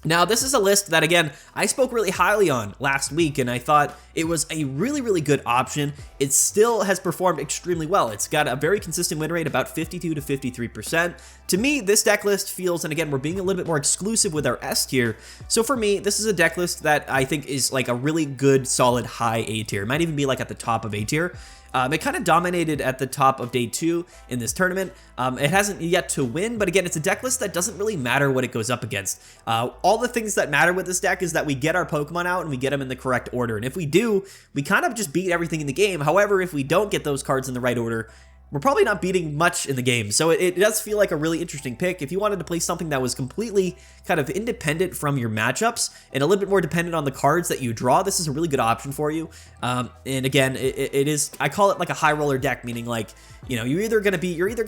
Now, this is a list that, again, I spoke really highly on last week, and I thought it was a really, really good option. It still has performed extremely well. It's got a very consistent win rate, about 52 to 53%. To me, this deck list feels, and again, we're being a little bit more exclusive with our S tier, so for me, this is a deck list that I think is like a really good, solid, high A tier. It might even be like at the top of A tier. It kind of dominated at the top of day 2 in this tournament. It hasn't yet to win, but again, it's a deck list that doesn't really matter what it goes up against. All the things that matter with this deck is that we get our Pokemon out and we get them in the correct order. And if we do, we kind of just beat everything in the game. However, if we don't get those cards in the right order, we're probably not beating much in the game. So it does feel like a really interesting pick. If you wanted to play something that was completely kind of independent from your matchups and a little bit more dependent on the cards that you draw, this is a really good option for you. And again, it is, I call it like a high roller deck, meaning like, you know, you're either going to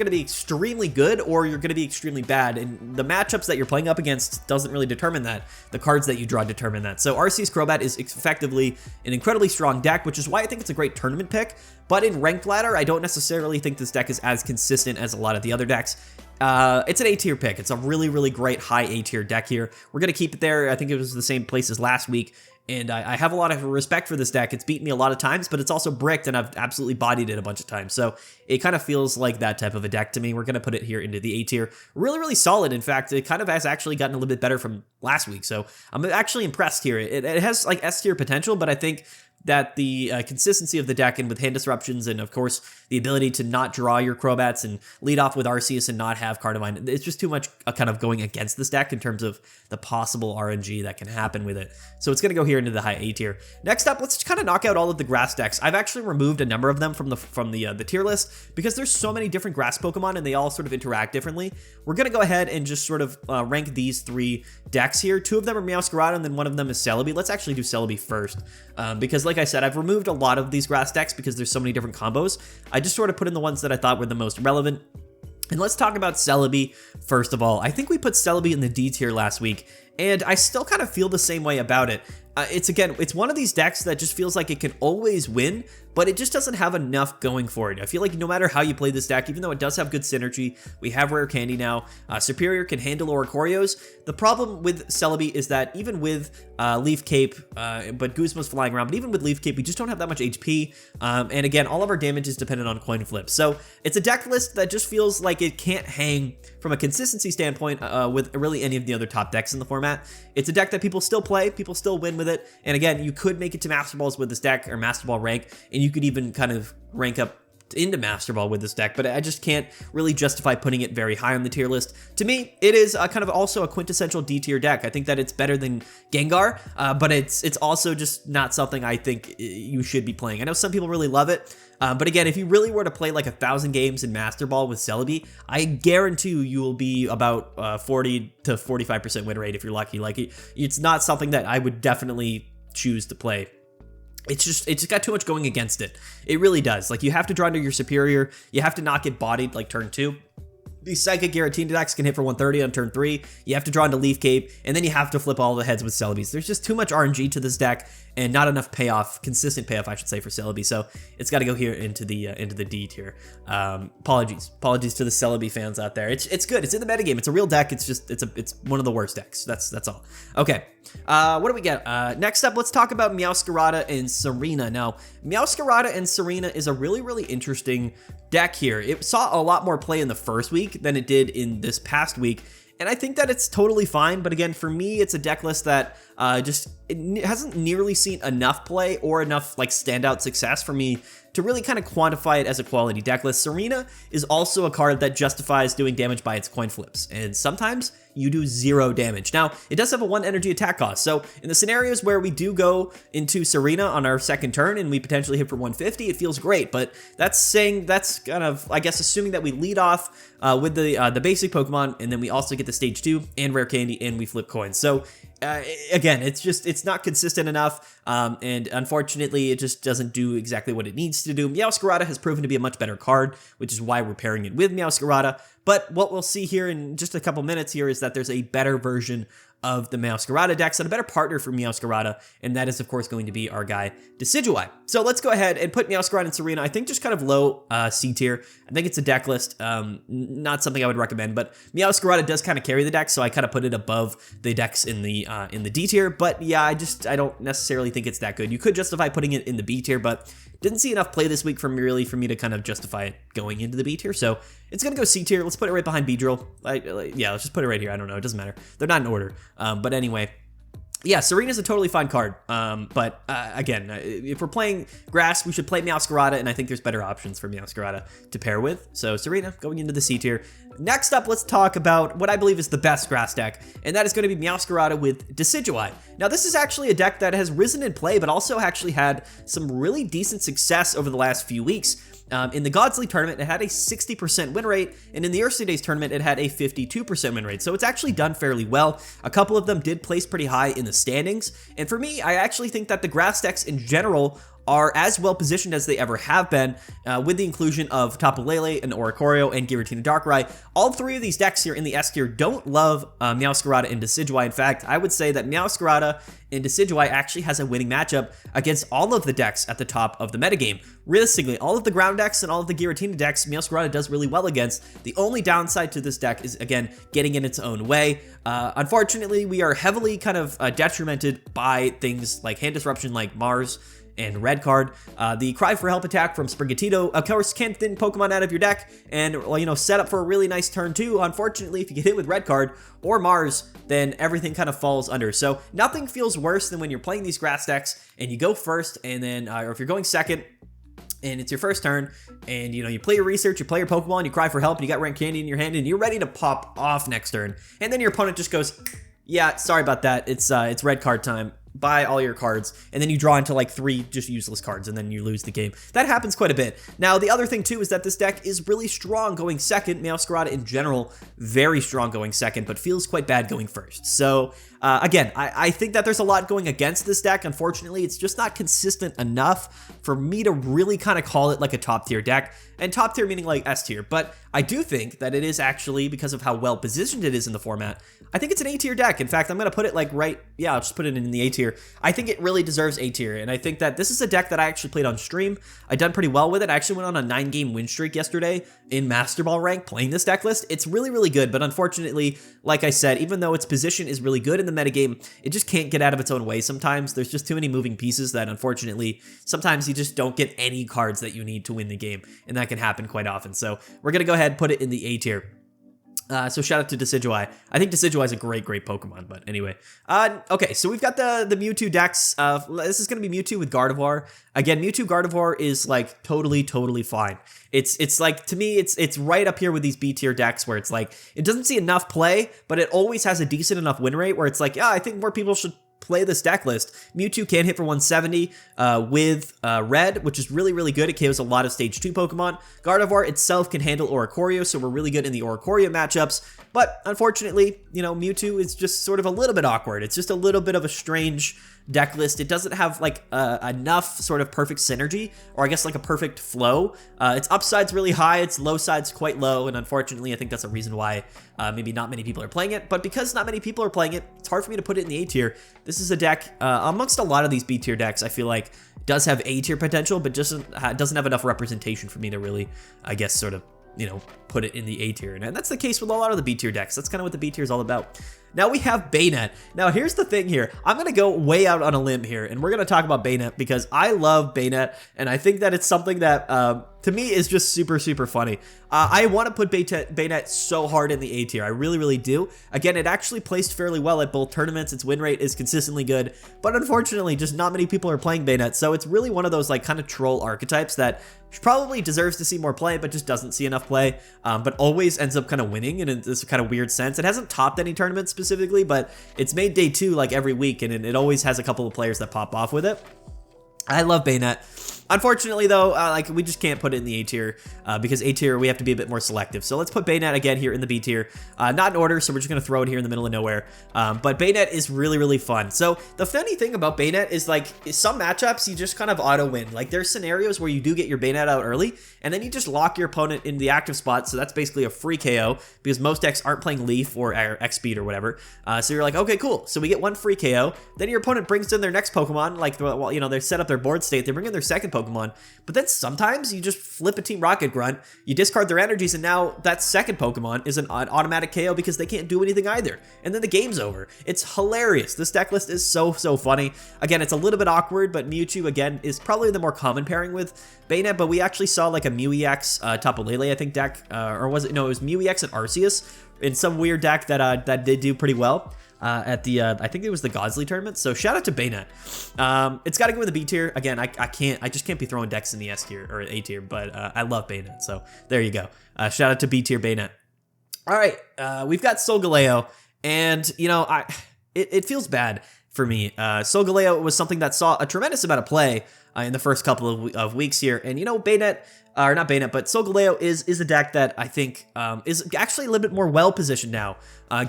be extremely good or you're going to be extremely bad. And the matchups that you're playing up against doesn't really determine that. The cards that you draw determine that. So Arceus Crobat is effectively an incredibly strong deck, which is why I think it's a great tournament pick. But in ranked ladder, I don't necessarily think this deck is as consistent as a lot of the other decks. It's an A tier pick. It's a really, really great high A tier deck here. We're going to keep it there. I think it was the same place as last week. And I have a lot of respect for this deck. It's beaten me a lot of times, but it's also bricked, and I've absolutely bodied it a bunch of times. So it kind of feels like that type of a deck to me. We're going to put it here into the A tier. Really, really solid. In fact, it kind of has actually gotten a little bit better from last week. So I'm actually impressed here. It has like S tier potential, but I think that the consistency of the deck, and with hand disruptions, and of course the ability to not draw your Crobats and lead off with Arceus and not have Cardamine, it's just too much kind of going against this deck in terms of the possible RNG that can happen with it. So it's going to go here into the high A tier. Next up, let's kind of knock out all of the grass decks. I've actually removed a number of them from the tier list because there's so many different grass Pokemon and they all sort of interact differently. We're going to go ahead and just sort of rank these 3 decks here. 2 of them are Meowscarada and then 1 of them is Celebi. Let's actually do Celebi first because like I said, I've removed a lot of these grass decks because there's so many different combos. I just sort of put in the ones that I thought were the most relevant. And let's talk about Celebi first of all. I think we put Celebi in the D tier last week, and I still kind of feel the same way about it. it's one of these decks that just feels like it can always win, but it just doesn't have enough going for it. I feel like no matter how you play this deck, even though it does have good synergy, we have Rare Candy now, Serperior can handle Oricorios. The problem with Celebi is that even with Leaf Cape, but Guzma's flying around, but even with Leaf Cape, we just don't have that much HP, and again, all of our damage is dependent on coin flips. So it's a deck list that just feels like it can't hang from a consistency standpoint with really any of the other top decks in the format. It's a deck that people still play, people still win with it, and again, you could make it to Master Balls with this deck, or Master Ball rank, and you could even kind of rank up into Master Ball with this deck, but I just can't really justify putting it very high on the tier list. To me, it is kind of also a quintessential D tier deck. I think that it's better than Gengar, but it's also just not something I think you should be playing. I know some people really love it, but again, if you really were to play like 1,000 games in Master Ball with Celebi, I guarantee you will be about 40 to 45% win rate if you're lucky. Like it's not something that I would definitely choose to play. It's just got too much going against it. It really does. Like, you have to draw into your Serperior. You have to not get bodied like turn 2. These Psychic Giratina decks can hit for 130 on turn 3. You have to draw into Leaf Cape, and then you have to flip all the heads with Celebis. There's just too much RNG to this deck, and not enough payoff, consistent payoff, I should say, for Celebi. So it's got to go here into the D tier. Apologies to the Celebi fans out there. It's good. It's in the metagame. It's a real deck. It's just it's one of the worst decks. That's all. Okay. What do we get? Next up, let's talk about Meowscarada and Tsareena. Now, Meowscarada and Tsareena is a really interesting deck here. It saw a lot more play in the first week than it did in this past week, and I think that it's totally fine. But again, for me, it's a deck list that it hasn't nearly seen enough play or enough like standout success for me to really kind of quantify it as a quality deck list. Tsareena is also a card that justifies doing damage by its coin flips, and sometimes you do 0 damage. Now, it does have a 1 energy attack cost, so in the scenarios where we do go into Tsareena on our second turn and we potentially hit for 150, it feels great, but that's kind of, I guess, assuming that we lead off with the basic Pokemon, and then we also get the stage 2 and Rare Candy, and we flip coins. So again, it's not consistent enough, and unfortunately, it just doesn't do exactly what it needs to do. Meowscarada has proven to be a much better card, which is why we're pairing it with Meowscarada. But what we'll see here in just a couple minutes here is that there's a better version of the Meowscarada decks and a better partner for Meowscarada, and that is, of course, going to be our guy, Decidueye. So let's go ahead and put Meowscarada and Tsareena, I think, just kind of low C tier. I think it's a deck list, not something I would recommend, but Meowscarada does kind of carry the deck, so I kind of put it above the decks in the D tier. But yeah, I don't necessarily think it's that good. You could justify putting it in the B tier, but didn't see enough play this week for me to kind of justify it going into the B tier. So it's going to go C tier. Let's put it right behind Beedrill. Yeah, let's just put it right here. I don't know. It doesn't matter. They're not in order. But anyway, yeah, Tsareena is a totally fine card. But again, if we're playing grass, we should play Meowscarada, and I think there's better options for Meowscarada to pair with. So Tsareena going into the C tier. Next up, let's talk about what I believe is the best grass deck, and that is going to be Meowscarada with Decidueye. Now, this is actually a deck that has risen in play, but also actually had some really decent success over the last few weeks. In the Gods League tournament, it had a 60% win rate, and in the Earthsea Days tournament, it had a 52% win rate. So it's actually done fairly well. A couple of them did place pretty high in the standings, and for me, I actually think that the grass decks in general are as well positioned as they ever have been, with the inclusion of Tapu Lele and Oricorio and Giratina Darkrai. All 3 of these decks here in the S tier don't love Meowscarada and Decidueye. In fact, I would say that Meowscarada and Decidueye actually has a winning matchup against all of the decks at the top of the metagame. Realistically, all of the ground decks and all of the Giratina decks, Meowscarada does really well against. The only downside to this deck is, again, getting in its own way. Unfortunately, we are heavily kind of detrimented by things like hand disruption like Mars and Red Card. The Cry for Help attack from Sprigatito, of course, can thin Pokemon out of your deck and, well, you know, set up for a really nice turn too. Unfortunately, if you get hit with Red Card or Mars, then everything kind of falls under. So nothing feels worse than when you're playing these grass decks and you go first, and then, or if you're going second, and it's your first turn, and you know, you play your research, you play your Pokemon, you cry for help, and you got Rare Candy in your hand, and you're ready to pop off next turn, and then your opponent just goes, yeah, sorry about that, it's Red Card time, buy all your cards, and then you draw into like 3 just useless cards, and then you lose the game. That happens quite a bit. Now, the other thing too is that this deck is really strong going second. Meowscarada in general, very strong going second, but feels quite bad going first. So Again, I think that there's a lot going against this deck. Unfortunately, it's just not consistent enough for me to really kind of call it like a top tier deck. And top tier meaning like S tier. But I do think that it is actually, because of how well positioned it is in the format, I think it's an A tier deck. In fact, I'm going to put it like I'll just put it in the A tier. I think it really deserves A tier. And I think that this is a deck that I actually played on stream. I done pretty well with it. I actually went on a 9-game win streak yesterday in Master Ball rank playing this deck list. It's really, really good. But unfortunately, like I said, even though its position is really good in the metagame, it just can't get out of its own way sometimes. There's just too many moving pieces that unfortunately, sometimes you just don't get any cards that you need to win the game. And that can happen quite often. So we're going to go ahead and put it in the A tier. So shout out to Decidueye. I think Decidueye is a great Pokemon, but anyway. Okay, so we've got the Mewtwo decks. This is going to be Mewtwo with Gardevoir. Again, Mewtwo Gardevoir is like totally fine. It's like, to me, it's right up here with these B tier decks where it's like, it doesn't see enough play, but it always has a decent enough win rate where it's like, yeah, I think more people should play this deck list. Mewtwo can hit for 170 with red, which is really, really good. It KOs a lot of stage 2 Pokemon. Gardevoir itself can handle Oricorio, so we're really good in the Oricorio matchups. But unfortunately, you know, Mewtwo is just sort of a little bit awkward. It's just a little bit of a strange deck list. It doesn't have like enough sort of perfect synergy, or I guess like a perfect flow. Its upside's really high, its low side's quite low, and unfortunately I think that's a reason why maybe not many people are playing it. But because not many people are playing it, it's hard for me to put it in the A tier. This is a deck amongst a lot of these B tier decks, I feel like does have A tier potential, but just doesn't have enough representation for me to really, I guess, sort of, you know, put it in the A tier. And that's the case with a lot of the B tier decks. That's kind of what the B tier is all about. Now we have Banette. Now here's the thing here. I'm going to go way out on a limb here, and we're going to talk about Banette because I love Banette, and I think that it's something that, to me, is just super funny. I want to put Banette so hard in the A tier. I really do. Again, it actually placed fairly well at both tournaments. Its win rate is consistently good, but unfortunately, just not many people are playing Banette. So it's really one of those like kind of troll archetypes that probably deserves to see more play, but just doesn't see enough play, but always ends up kind of winning in this kind of weird sense. It hasn't topped any tournaments specifically, but it's made day 2 like every week, and it always has a couple of players that pop off with it. I love Banette. Unfortunately, though, like we just can't put it in the A tier because A tier we have to be a bit more selective. So let's put Banette again here in the B tier. Not in order, so we're just gonna throw it here in the middle of nowhere. But Banette is really fun. So the funny thing about Banette is like some matchups you just kind of auto win. Like there's scenarios where you do get your Banette out early, and then you just lock your opponent in the active spot. So that's basically a free KO because most decks aren't playing Leaf or X Speed or whatever. So you're like, okay, cool. So we get one free KO. Then your opponent brings in their next Pokemon. Like, well, you know, they set up their board state. They bring in their second Pokemon, but then sometimes you just flip a Team Rocket Grunt, you discard their energies, and now that second Pokemon is an automatic KO because they can't do anything either, and then the game's over. It's hilarious. This deck list is so funny. Again, it's a little bit awkward, but Mewtwo, again, is probably the more common pairing with Banette, but we actually saw like a Mew EX, Tapu Lele, I think, deck, or was it? No, it was Mew EX and Arceus in some weird deck that did do pretty well. At the, I think it was the Godsley tournament. So shout out to Banette. It's got to go with the B tier. Again, I just can't be throwing decks in the S tier or A tier, but I love Banette. So there you go. Shout out to B tier Banette. All right, we've got Solgaleo, and you know, it feels bad for me. Solgaleo was something that saw a tremendous amount of play in the first couple of weeks here, and you know, Banette. Or not Banette, but Solgaleo is a deck that I think is actually a little bit more well-positioned now,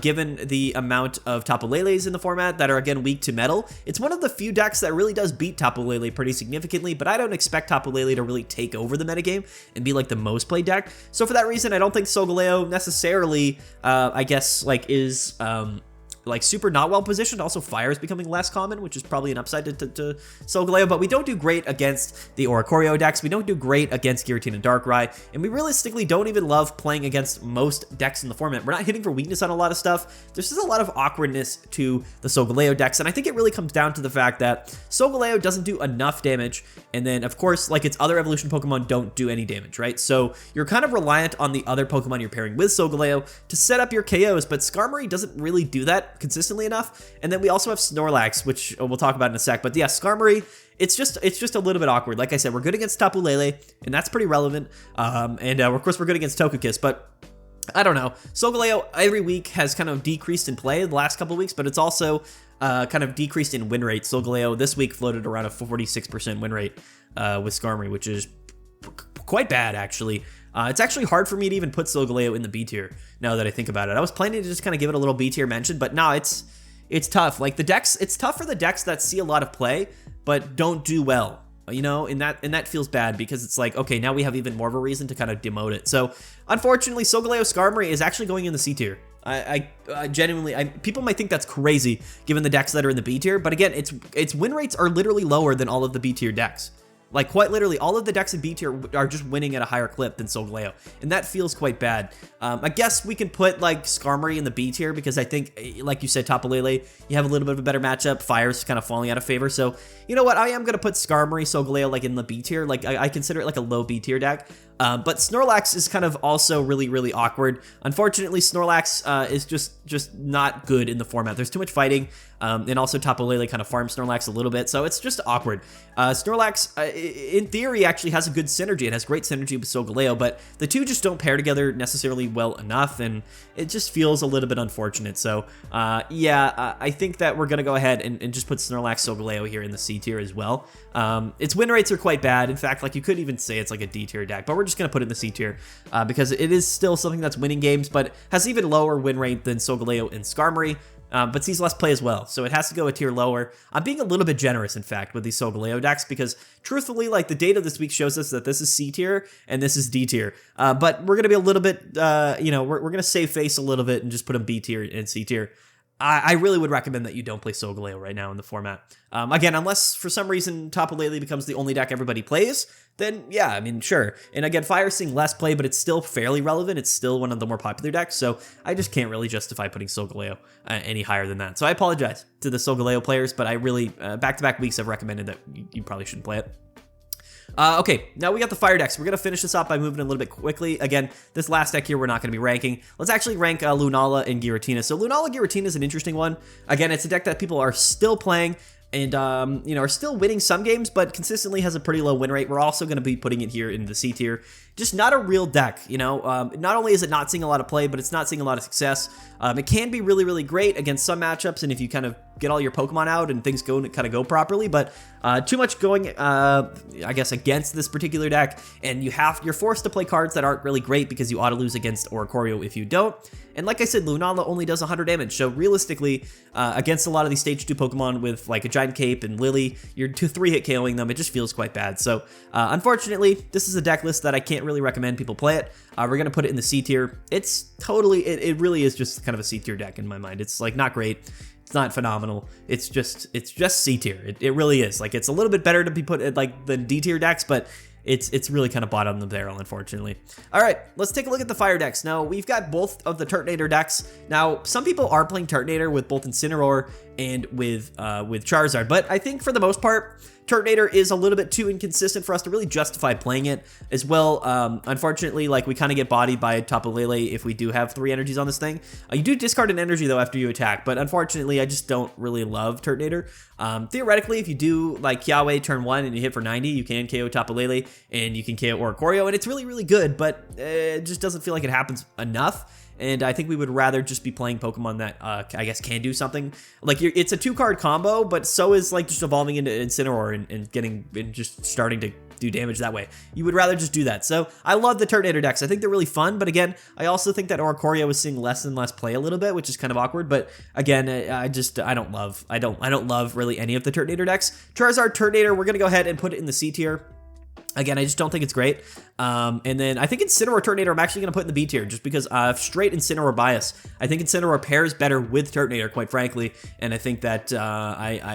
given the amount of Tapu Leles in the format that are, again, weak to metal. It's one of the few decks that really does beat Tapu Lele pretty significantly, but I don't expect Tapu Lele to really take over the metagame and be like the most played deck. So for that reason, I don't think Solgaleo necessarily, I guess, like is... like super not well positioned. Also, fire is becoming less common, which is probably an upside to Solgaleo, but we don't do great against the Oricorio decks. We don't do great against Giratina and Darkrai, and we realistically don't even love playing against most decks in the format. We're not hitting for weakness on a lot of stuff. There's just a lot of awkwardness to the Solgaleo decks, and I think it really comes down to the fact that Solgaleo doesn't do enough damage, and then, of course, like its other evolution Pokemon don't do any damage, right? So you're kind of reliant on the other Pokemon you're pairing with Solgaleo to set up your KOs, but Skarmory doesn't really do that consistently enough. And then we also have Snorlax, which we'll talk about in a sec. But yeah, Skarmory, it's just a little bit awkward. Like I said, we're good against Tapu Lele, and that's pretty relevant. And of course, we're good against Togekiss, but I don't know. Solgaleo every week has kind of decreased in play the last couple of weeks, but it's also kind of decreased in win rate. Solgaleo this week floated around a 46% win rate with Skarmory, which is quite bad, actually. It's actually hard for me to even put Solgaleo in the B tier now that I think about it. I was planning to just kind of give it a little B tier mention, but no, it's it's tough. Like the decks, it's tough for the decks that see a lot of play, but don't do well. You know, and that feels bad because it's like, okay, now we have even more of a reason to kind of demote it. So unfortunately, Solgaleo Skarmory is actually going in the C tier. I genuinely, people might think that's crazy given the decks that are in the B tier, but again, its win rates are literally lower than all of the B tier decks. Like, quite literally, all of the decks in B tier are just winning at a higher clip than Solgaleo, and that feels quite bad. I guess we can put, like, Skarmory in the B tier because I think, like you said, Tapu Lele, you have a little bit of a better matchup. Fire's kind of falling out of favor, so you know what? I am going to put Skarmory, Solgaleo, like, in the B tier. Like, I consider it, like, a low B tier deck. But Snorlax is kind of also really, really awkward. Unfortunately, Snorlax is just not good in the format. There's too much fighting, and also Tapu Lele kind of farms Snorlax a little bit, so it's just awkward. Snorlax, in theory, actually has a good synergy. It has great synergy with Solgaleo, but the two just don't pair together necessarily well enough, and it just feels a little bit unfortunate. So, yeah, I think that we're going to go ahead and just put Snorlax Solgaleo here in the C tier as well. Its win rates are quite bad. In fact, like, you could even say it's like a D tier deck, but we're just going to put it in the C tier because it is still something that's winning games, but has even lower win rate than Solgaleo and Skarmory. But sees less play as well, so it has to go a tier lower. I'm being a little bit generous, in fact, with these Solgaleo decks because, truthfully, like, the data this week shows us that this is C tier and this is D tier. But we're going to be a little bit, you know, we're going to save face a little bit and just put them B tier and C tier. I really would recommend that you don't play Solgaleo right now in the format. Again, unless for some reason Tapu Lele becomes the only deck everybody plays, then yeah, I mean, sure. And again, Fire's seeing less play, but it's still fairly relevant. It's still one of the more popular decks, so I just can't really justify putting Solgaleo any higher than that. So I apologize to the Solgaleo players, but I really, back-to-back weeks have recommended that you probably shouldn't play it. Okay, now we got the fire decks. We're going to finish this up by moving a little bit quickly. Again, this last deck here we're not going to be ranking. Let's actually rank Lunala and Giratina. So Lunala Giratina is an interesting one. Again, it's a deck that people are still playing and, you know, are still winning some games, but consistently has a pretty low win rate. We're also going to be putting it here in the C tier. Just not a real deck, you know. Not only is it not seeing a lot of play, but it's not seeing a lot of success. It can be really, really great against some matchups, and if you kind of get all your Pokemon out and things kind of go properly, but too much going, I guess, against this particular deck, and you're forced to play cards that aren't really great because you ought to lose against Oricorio if you don't. And like I said, Lunala only does 100 damage, so realistically, against a lot of these Stage 2 Pokemon with like a Giant Cape and Lily, you're 3-hit KOing them. It just feels quite bad. So unfortunately, this is a deck list that I can't really recommend people play it. We're going to put it in the C tier. It's totally, it really is just kind of a C tier deck in my mind. It's like not great. It's not phenomenal. It's just C tier. It really is. Like, it's a little bit better to be put at like the D tier decks, but it's really kind of bottom of the barrel, unfortunately. All right, let's take a look at the fire decks. Now, we've got both of the Turtonator decks. Now, some people are playing Turtonator with both Incineroar and with Charizard, but I think for the most part, Turtonator is a little bit too inconsistent for us to really justify playing it as well. Unfortunately, like, we kind of get bodied by Tapu Lele if we do have 3 energies on this thing. You do discard an energy, though, after you attack, but unfortunately, I just don't really love Turtonator. Theoretically, if you do, like, Kiawe turn 1 and you hit for 90, you can KO Tapu Lele and you can KO Oricorio, and it's really, really good, but it just doesn't feel like it happens enough. And I think we would rather just be playing Pokemon that, I guess, can do something. Like, it's a 2-card combo, but so is, like, just evolving into Incineroar and just starting to do damage that way. You would rather just do that. So I love the Turtonator decks. I think they're really fun, but again, I also think that Oricorio is seeing less and less play a little bit, which is kind of awkward. But again, I don't love really any of the Turtonator decks. Charizard Turtonator, we're gonna go ahead and put it in the C tier. Again, I just don't think it's great. And then I think Incineroar Turtonator I'm actually going to put in the B tier just because straight Incineroar bias. I think Incineroar pairs better with Turtonator, quite frankly. And I think that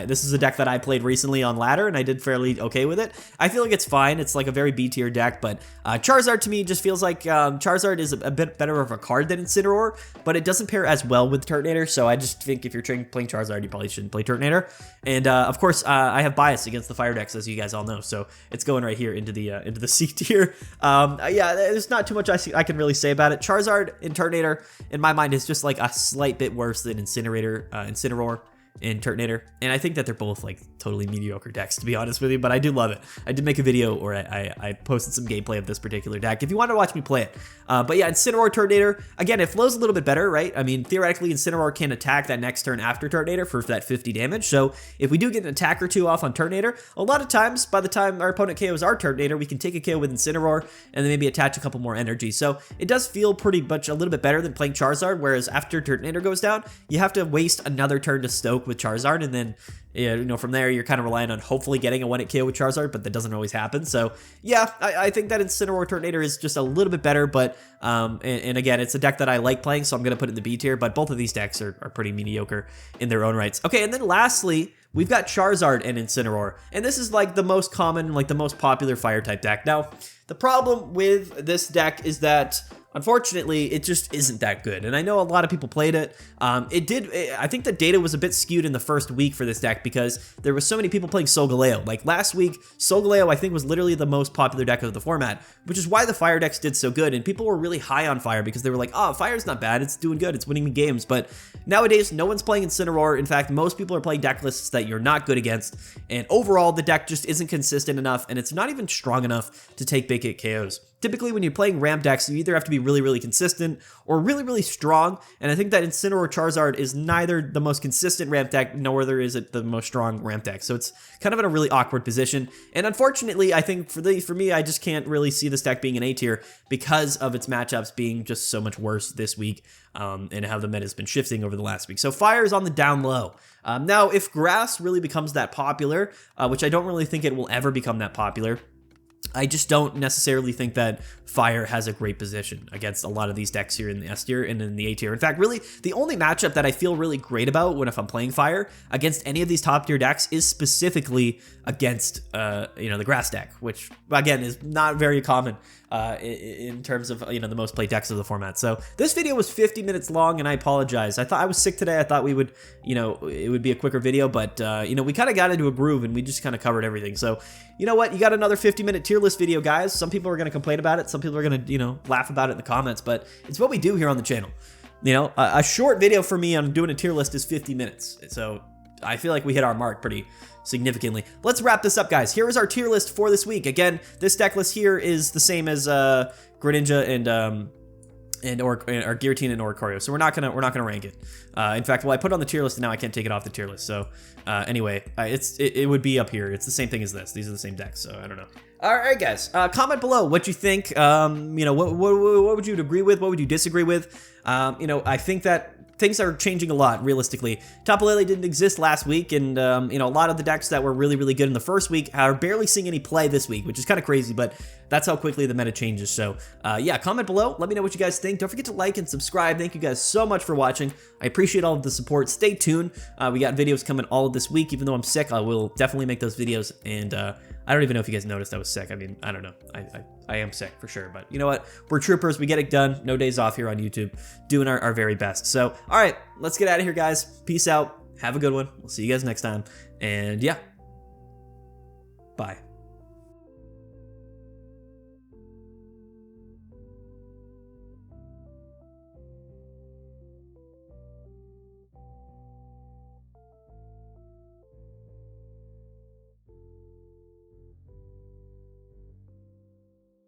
this is a deck that I played recently on ladder and I did fairly okay with it. I feel like it's fine. It's like a very B tier deck, but Charizard to me just feels like Charizard is a bit better of a card than Incineroar, but it doesn't pair as well with Turtonator. So I just think if you're playing Charizard, you probably shouldn't play Turtonator. And of course, I have bias against the fire decks, as you guys all know. So it's going right here into the C tier. Yeah, there's not too much I can really say about it. Charizard and Turtonator, in my mind, is just like a slight bit worse than Incineroar. and Turtonator, and I think that they're both like totally mediocre decks, to be honest with you, but I do love it. I did make a video where I posted some gameplay of this particular deck if you want to watch me play it. But yeah, Incineroar Turtonator, again, it flows a little bit better, right? I mean, theoretically, Incineroar can attack that next turn after Turtonator for that 50 damage, so if we do get an attack or two off on Turtonator, a lot of times, by the time our opponent KOs our Turtonator, we can take a KO with Incineroar and then maybe attach a couple more energy. So it does feel pretty much a little bit better than playing Charizard, whereas after Turtonator goes down, you have to waste another turn to stoke with Charizard, and then from there, you're kind of relying on hopefully getting a 1-hit KO with Charizard, but that doesn't always happen. So yeah, I think that Incineroar Turtonator is just a little bit better, but and again, it's a deck that I like playing, so I'm going to put it in the B tier, but both of these decks are pretty mediocre in their own rights. Okay, and then lastly, we've got Charizard and Incineroar, and this is like the most common, like the most popular fire type deck. Now, the problem with this deck is that unfortunately, it just isn't that good, and I know a lot of people played it. I think the data was a bit skewed in the first week for this deck because there was so many people playing Solgaleo. Like last week, Solgaleo I think was literally the most popular deck of the format, which is why the fire decks did so good, and people were really high on fire because they were like, oh, fire's not bad, it's doing good, it's winning me games. But nowadays, no one's playing Incineroar. In fact, most people are playing deck lists that you're not good against, and overall, the deck just isn't consistent enough, and it's not even strong enough to take big hit KOs. Typically, when you're playing ramp decks, you either have to be really, really consistent or really, really strong, and I think that Incineroar Charizard is neither the most consistent ramp deck, nor is it the most strong ramp deck, so it's kind of in a really awkward position, and unfortunately, I think for me, I just can't really see this deck being an A tier because of its matchups being just so much worse this week, and how the meta has been shifting over the last week. So Fire is on the down low. Now, if Grass really becomes that popular, which I don't really think it will ever become that popular, I just don't necessarily think that Fire has a great position against a lot of these decks here in the S tier and in the A tier. In fact, really, the only matchup that I feel really great about if I'm playing Fire against any of these top tier decks is specifically against, the Grass deck, which, again, is not very common in terms of, the most played decks of the format. So this video was 50 minutes long, and I apologize. I thought I was sick today. I thought we would, it would be a quicker video, but, we kind of got into a groove, and we just kind of covered everything. So, you know what? You got another 50-minute tier list video, guys. Some people are going to complain about it. Some people are going to, laugh about it in the comments, but it's what we do here on the channel. A short video for me on doing a tier list is 50 minutes. So I feel like we hit our mark pretty significantly. Let's wrap this up, guys. Here is our tier list for this week. Again, this deck list here is the same as Greninja and Giratina and Oricorio, so we're not gonna rank it. In fact, well, I put it on the tier list and now I can't take it off the tier list. So anyway, it would be up here. It's the same thing as this. These are the same decks, so I don't know. All right, guys. Comment below what you think. What would you agree with? What would you disagree with? I think that things are changing a lot, realistically. Tapu Lele didn't exist last week, and, a lot of the decks that were really, really good in the first week are barely seeing any play this week, which is kind of crazy, but that's how quickly the meta changes. So, yeah, comment below. Let me know what you guys think. Don't forget to like and subscribe. Thank you guys so much for watching. I appreciate all of the support. Stay tuned. We got videos coming all of this week. Even though I'm sick, I will definitely make those videos, and I don't even know if you guys noticed I was sick. I mean, I don't know. I am sick for sure, but you know what? We're troopers. We get it done. No days off here on YouTube. Doing our very best. So, all right, let's get out of here, guys. Peace out. Have a good one. We'll see you guys next time. And yeah, bye.